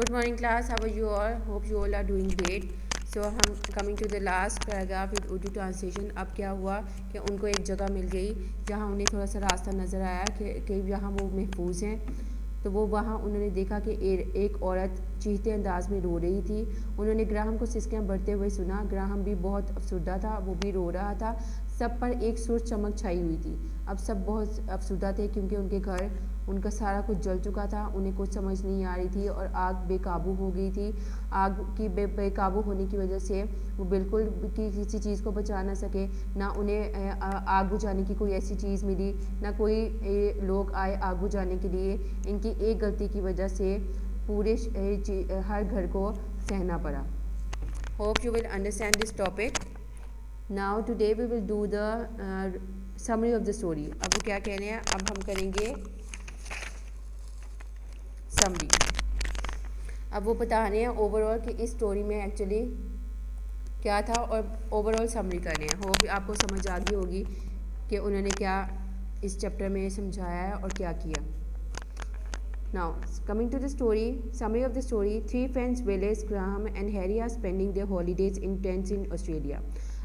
Good morning class, how are you all? Hope you all are doing great. So हम coming to the last paragraph with Urdu translation. अब क्या हुआ कि उनको एक जगह मिल गई जहाँ उन्हें थोड़ा सा रास्ता नज़र आया कि यहाँ वो महफूज हैं। तो वो वहाँ उन्होंने देखा कि एक औरत चीखते अंदाज में रो रही थी। उन्होंने ग्राहम को सिसकियाँ बढ़ते हुए सुना। ग्राहम भी बहुत अफसुर्दा था, वो भी रो रहा था। सब पर एक सुर चमक छाई हुई थी। अब सब बहुत अफसुर्दा थे क्योंकि उनके घर उनका सारा कुछ जल चुका था। उन्हें कुछ समझ नहीं आ रही थी और आग बेकाबू हो गई थी। आग की बेकाबू होने की वजह से वो बिल्कुल किसी चीज़ को बचा ना सके। ना उन्हें आग बुझाने की कोई ऐसी चीज़ मिली, ना कोई लोग आए आग बुझाने के लिए। इनकी एक गलती की वजह से पूरे हर घर को सहना पड़ा। Hope you will understand this topic. Now today we will do the summary of the story. अब वो क्या कह रहे हैं, अब हम करेंगे समरी। अब वो बता रहे हैं ओवरऑल कि इस स्टोरी में एक्चुअली क्या था और ओवरऑल समरी कर रहे हैं। होप आपको समझ आ गई होगी कि उन्होंने क्या इस चैप्टर में समझाया है और क्या किया। Now coming to the story, summary of the story. 3 friends Wallace, Graham and Harry are spending their holidays in tents in Australia.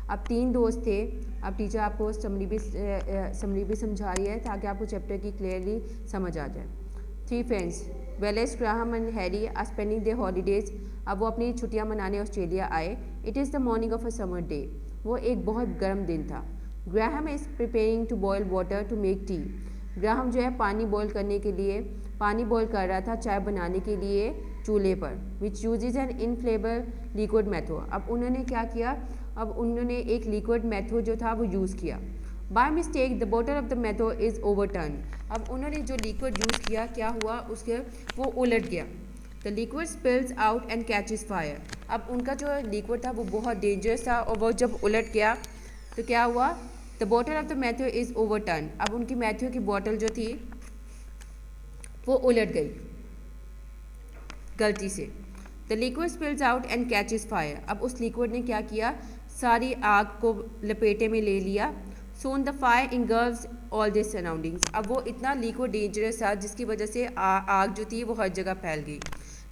अब 3 दोस्त थे। अब टीचर आपको समरी भी समझा रही है ताकि आपको चैप्टर की क्लियरली समझ आ जाए। 3 friends Wallace, Graham and Harry are spending their holidays. अब वो अपनी छुट्टियां मनाने ऑस्ट्रेलिया आए। It is the morning of a summer day. वो एक बहुत गर्म दिन था। Graham is preparing to boil water to make tea. ग्राहम जो है पानी बॉयल कर रहा था चाय बनाने के लिए चूल्हे पर, विच यूजेज एन इनफ्लेबल लिक्विड मेथड। अब उन्होंने क्या किया, अब उन्होंने एक लिक्विड मेथड जो था वो यूज़ किया। By mistake the bottle of the method is overturn. अब उन्होंने जो लिक्विड यूज़ किया, क्या हुआ उसके, वो उलट गया। The liquid spills out and catches fire. अब उनका जो लिक्विड था वो बहुत डेंजरस था और वो जब उलट गया तो क्या हुआ, the bottle of the Matthew is overturn. अब उनकी मैथ्यू की बॉटल जो थी वो उलट गई गलती से। The liquid spills out and catches fire. अब उस लिक्विड ने क्या किया, सारी आग को लपेटे में ले लिया। Soon the fire engulfs all this surroundings. अब वो इतना लिक्विड डेंजरस था जिसकी वजह से आग जो थी वो हर जगह फैल गई।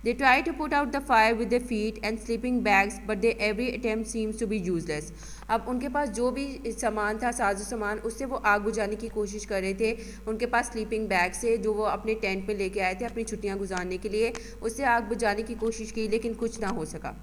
They try to put out the fire with their feet and sleeping bags, but their every attempt seems to be useless. अब उनके पास जो भी सामान था, साजो सामान, उससे वो आग बुझाने की कोशिश कर रहे थे। उनके पास स्लीपिंग बैग से जो वो अपने टेंट पे लेके आए थे अपनी छुट्टियां गुजारने के लिए, उससे आग बुझाने की कोशिश की लेकिन कुछ ना हो सका।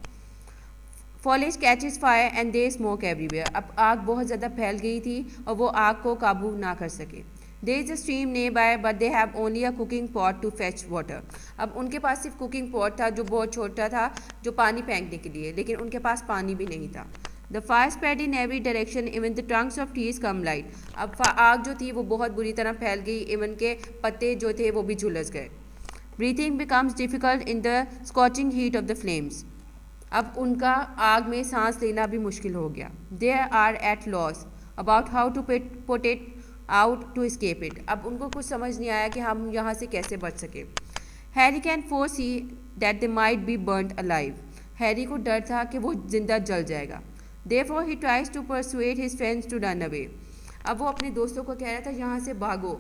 फॉलेज catches fire and they smoke everywhere. अब आग बहुत ज़्यादा फैल गई थी और वो आग को काबू ना कर सके। There is a stream nearby, but they have only a cooking pot to fetch water. अब उनके पास सिर्फ कुकिंग पॉट था जो बहुत छोटा था, जो पानी फेंकने के लिए, लेकिन उनके पास पानी भी नहीं था। The fire spread in every direction, even the trunks of trees come light. अब आग जो थी वो बहुत बुरी तरह फैल गई, इवन के पत्ते जो थे वो भी झुलस गए। Breathing becomes difficult in the scorching heat of the flames. अब उनका आग में सांस लेना भी मुश्किल हो गया। They are at loss about how to put it out to escape it. अब उनको कुछ समझ नहीं आया कि हम यहाँ से कैसे बच सके। Harry can foresee that they might be burnt alive. Harry को डर था कि वो जिंदा जल जाएगा। Therefore he tries to persuade his friends to run away. अब वो अपने दोस्तों को कह रहा था यहाँ से भागो,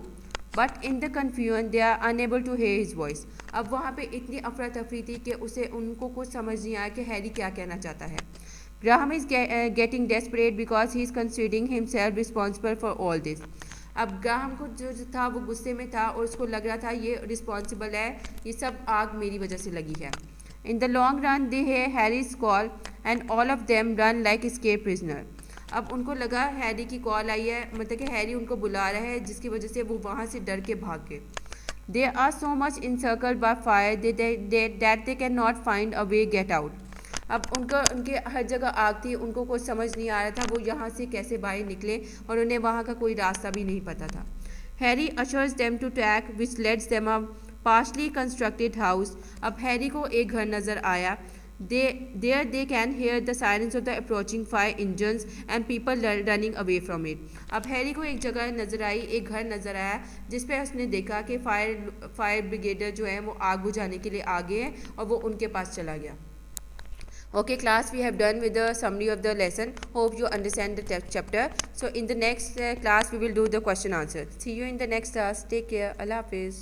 but in the confusion they are unable to hear his voice. अब वहाँ पे इतनी अफरा तफरी थी कि उनको कुछ समझ नहीं आया कि हैरी क्या कहना चाहता है। Graham is getting desperate because he is considering himself responsible for all this. अब ग्राहम को जो था वो गुस्से में था और उसको लग रहा था ये रिस्पॉन्सिबल है, ये सब आग मेरी वजह से लगी है। इन द लॉन्ग रन दे है Harry's call and all of them run like escape prisoner. अब उनको लगा हैरी की कॉल आई है, मतलब कि हैरी उनको बुला रहा है, जिसकी वजह से वो वहाँ से डर के भाग गए। They are so much encircled by fire that they can not find a way get out. अब उनके हर जगह आग थी, उनको कुछ समझ नहीं आ रहा था वो यहाँ से कैसे बाहर निकले और उन्हें वहाँ का कोई रास्ता भी नहीं पता था। Harry ushers them to track which lets them a partially constructed house. अब हैरी को एक घर नज़र आया। They can hear the sirens of the approaching fire engines and people running away from it. अब हैरी को एक जगह नज़र आई, एक घर नज़र आया जिस पे उसने देखा कि फायर ब्रिगेडर जो है वो आग बुझाने के लिए आगे है और वो उनके पास चला गया। Okay class, we have done with the summary of the lesson. Hope you understand the chapter. So in the next class we will do the question answer. See you in the next class. Take care. Allah Hafiz.